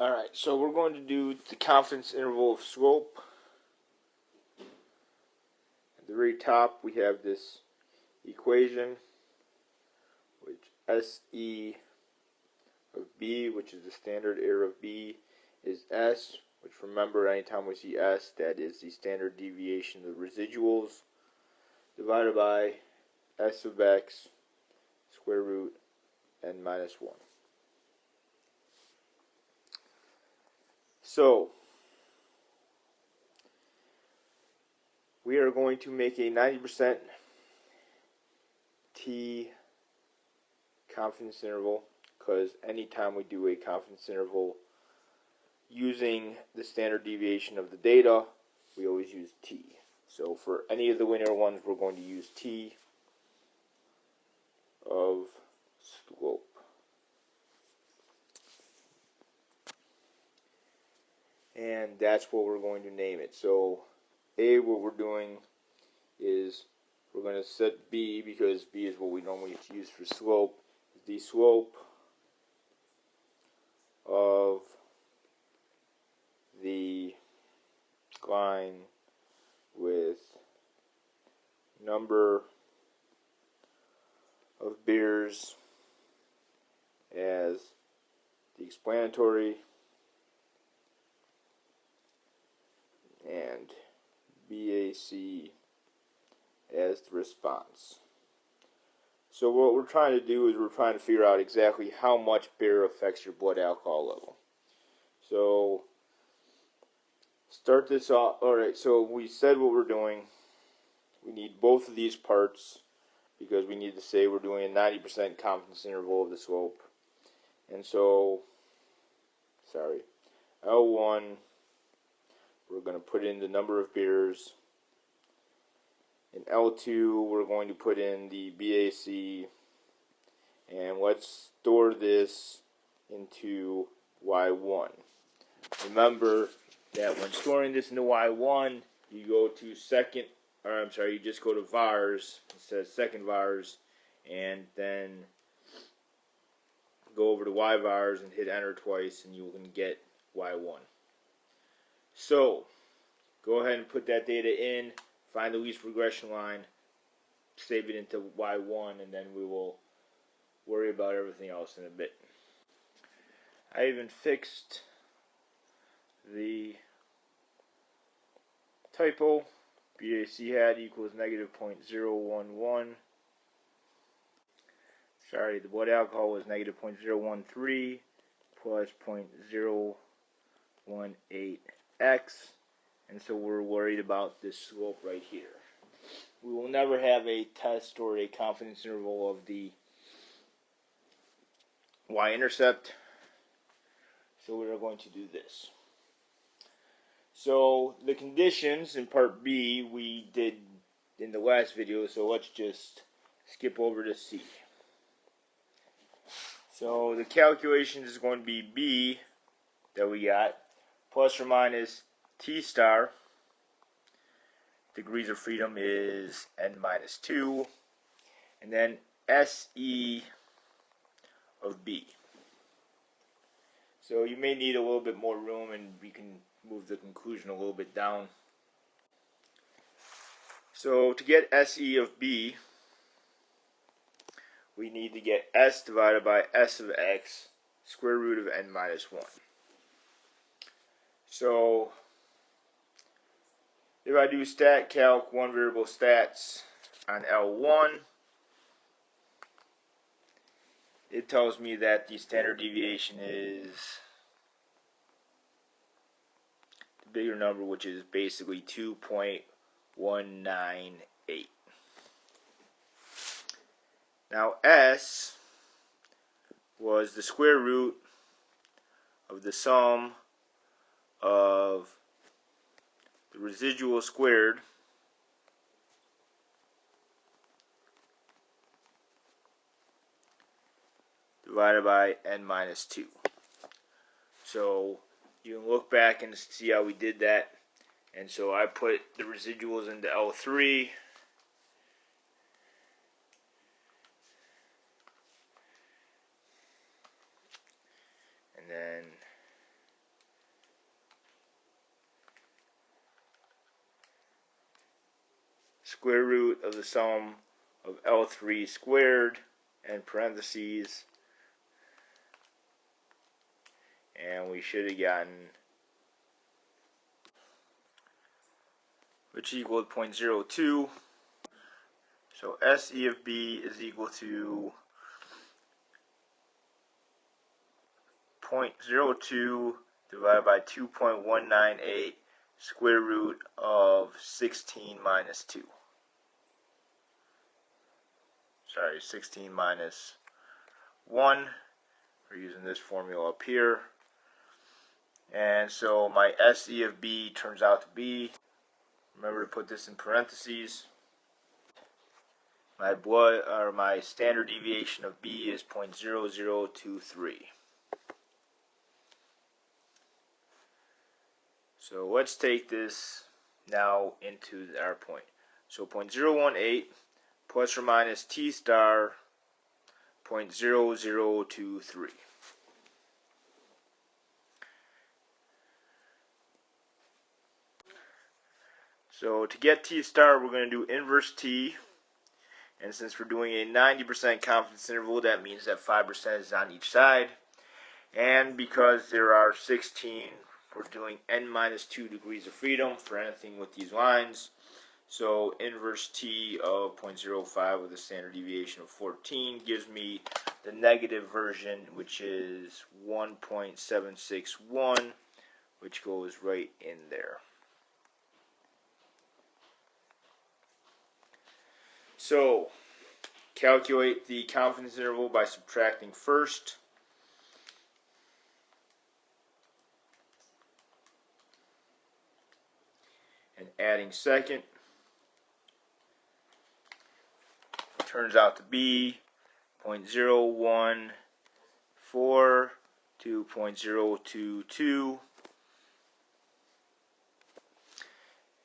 Alright, so we're going to do the confidence interval of slope. At the very top we have this equation, which SE of B, which is the standard error of B, is S, which remember anytime we see S, that is the standard deviation of the residuals, divided by S of X, square root, n minus 1. So, we are going to make a 90% T confidence interval, because anytime we do a confidence interval using the standard deviation of the data, we always use T. So for any of the linear ones, we're going to use T of slope. And that's what we're going to name it. So what we're doing is we're going to set B, because B is what we normally use for slope, the slope of the line with number of beers as the explanatory and BAC as the response. So what we're trying to do is we're trying to figure out exactly how much beer affects your blood alcohol level. So start this off. Alright, so we said what we're doing. We need both of these parts because we need to say we're doing a 90% confidence interval of the slope. And so, L1, we're going to put in the number of beers. In L2, we're going to put in the BAC. And let's store this into Y1. Remember that when storing this into Y1, you go to you just go to vars, it says second vars, and then go over to Y vars and hit enter twice, and you can get Y1. So, go ahead and put that data in, find the least regression line, save it into Y1, and then we will worry about everything else in a bit. I even fixed the typo. BAC hat equals negative 0.011. Sorry, the blood alcohol was negative 0.013 plus 0.018x. And so we're worried about this slope right here. We will never have a test or a confidence interval of the y-intercept. So we are going to do this. So the conditions in part B we did in the last video, so let's just skip over to C. So the calculation is going to be B that we got, plus or minus T star, degrees of freedom is n minus 2, and then SE of B. So you may need a little bit more room, and we can move the conclusion a little bit down. So to get SE of B, we need to get S divided by S of X, square root of n minus 1. So if I do stat calc, one variable stats on L1, it tells me that the standard deviation is the bigger number, which is basically 2.198. Now S was the square root of the sum of the residual squared divided by n minus 2. So you can look back and see how we did that. And so I put the residuals into L3. And then square root of the sum of L3 squared and parentheses, and we should have gotten, which equaled 0.02. So SE of B is equal to 0.02 divided by 2.198 square root of 16 minus 2. Sorry, 16 minus 1. We're using this formula up here. And so my SE of B turns out to be, remember to put this in parentheses, my standard deviation of B is 0.0023. So let's take this now into our point. So 0.018 plus or minus T star 0.0023. So to get T star, we're going to do inverse T. And since we're doing a 90% confidence interval, that means that 5% is on each side. And because there are 16, we're doing n minus 2 degrees of freedom for anything with these lines. So inverse T of 0.05 with a standard deviation of 14 gives me the negative version, which is 1.761, which goes right in there. So calculate the confidence interval by subtracting first. And adding second. Turns out to be 0.014 to 0.022.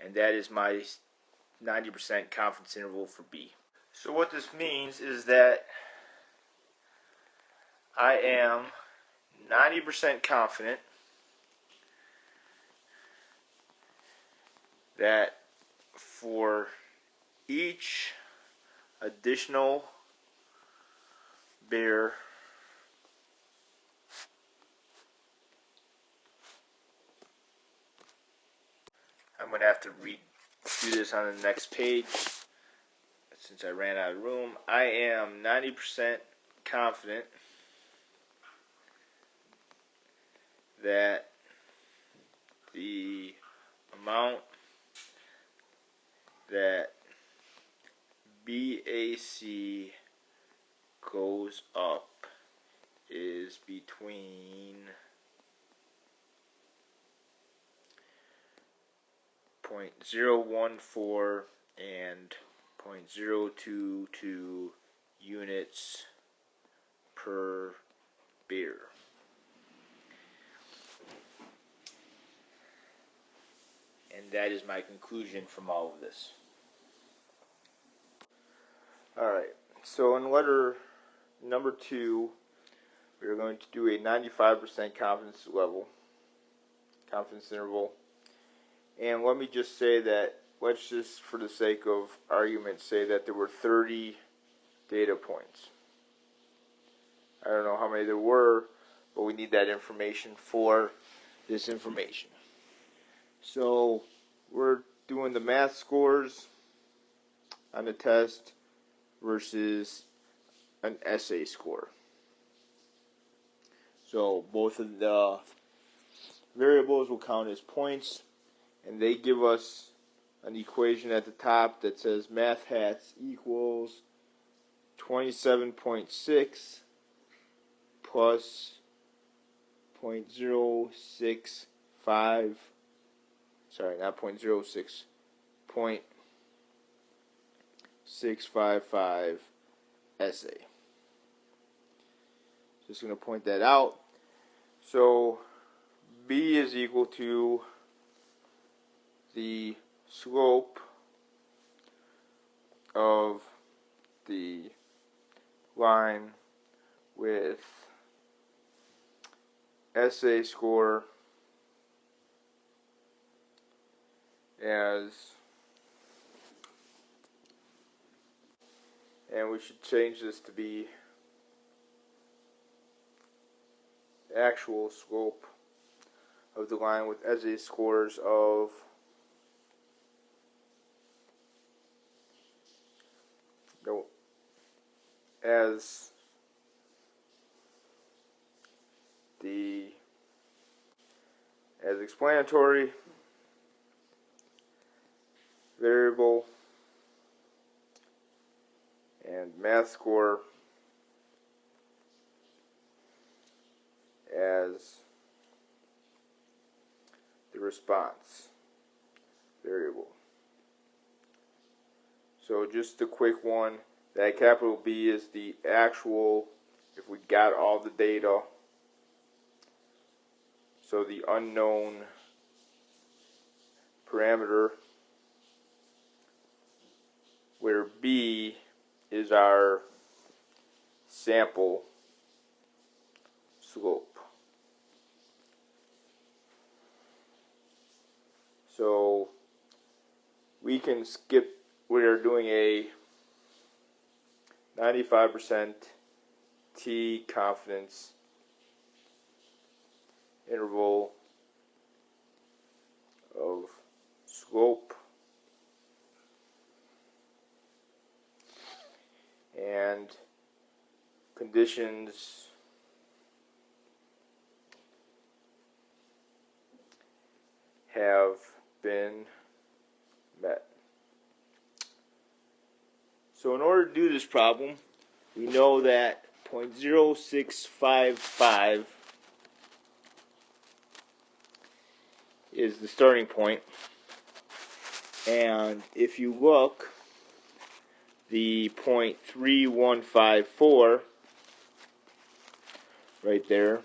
And that is my 90% confidence interval for B. So what this means is that I am 90% confident that for each additional bear I'm going to have to redo this on the next page since I ran out of room. I am 90% confident that the amount that BAC goes up is between 0.014 and 0.022 units per beer. And that is my conclusion from all of this. Alright, so in letter number 2, we are going to do a 95% confidence interval. And let me just say that, let's just, for the sake of argument, say that there were 30 data points. I don't know how many there were, but we need that information for this information. So we're doing the math scores on the test versus an essay score. So both of the variables will count as points, and they give us an equation at the top that says math hats equals 27.6 plus 0.065, sorry, not 0.06, 0.655 essay. Just going to point that out. So B is equal to the slope of the line with essay score as and we should change this to be the actual slope of the line with SA scores of as explanatory variable and math score as the response variable. So just a quick one, that capital B is the actual, if we got all the data, so the unknown parameter, where B is our sample slope. So we can skip, we are doing a 95% T confidence interval of slope and conditions have been met. So in order to do this problem, we know that 0.0655 is the starting point, and if you look, the 0.3154 right there,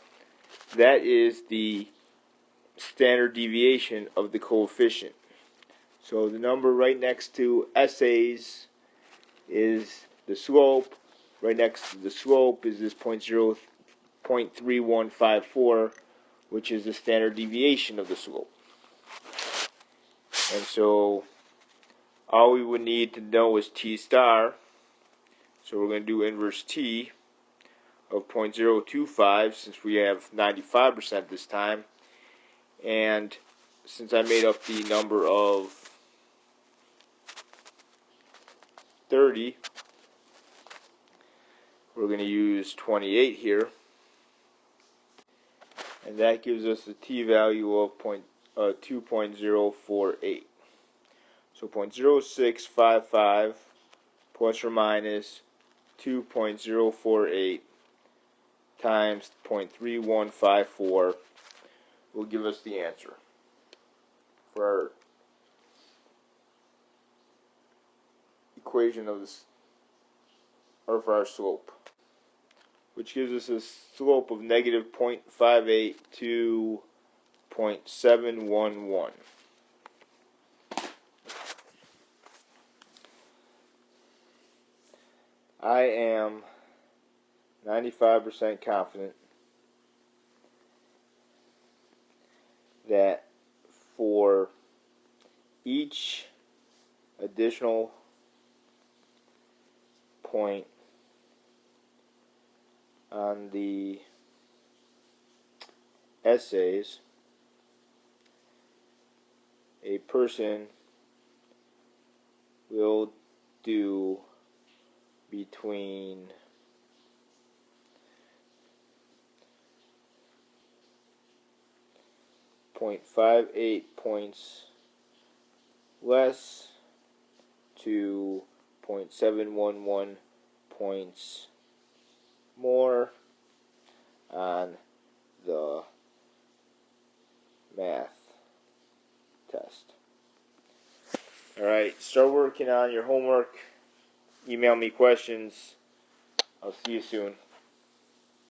that is the standard deviation of the coefficient. So the number right next to SA's is the slope. Right next to the slope is this 0.3154, which is the standard deviation of the slope. And so all we would need to know is T star. So we're going to do inverse T of 0.025 since we have 95% this time. And since I made up the number of 30, we're going to use 28 here. And that gives us a T value of 2.048. So 0.0655 plus or minus 2.048 times 0.3154 will give us the answer for our equation of this, or for our slope, which gives us a slope of negative 0.58 to 0.711. I am 95% confident that for each additional point on the essays, a person will do between 0.58 points less to 0.711 points more on the math test. Alright, start working on your homework. Email me questions. I'll see you soon.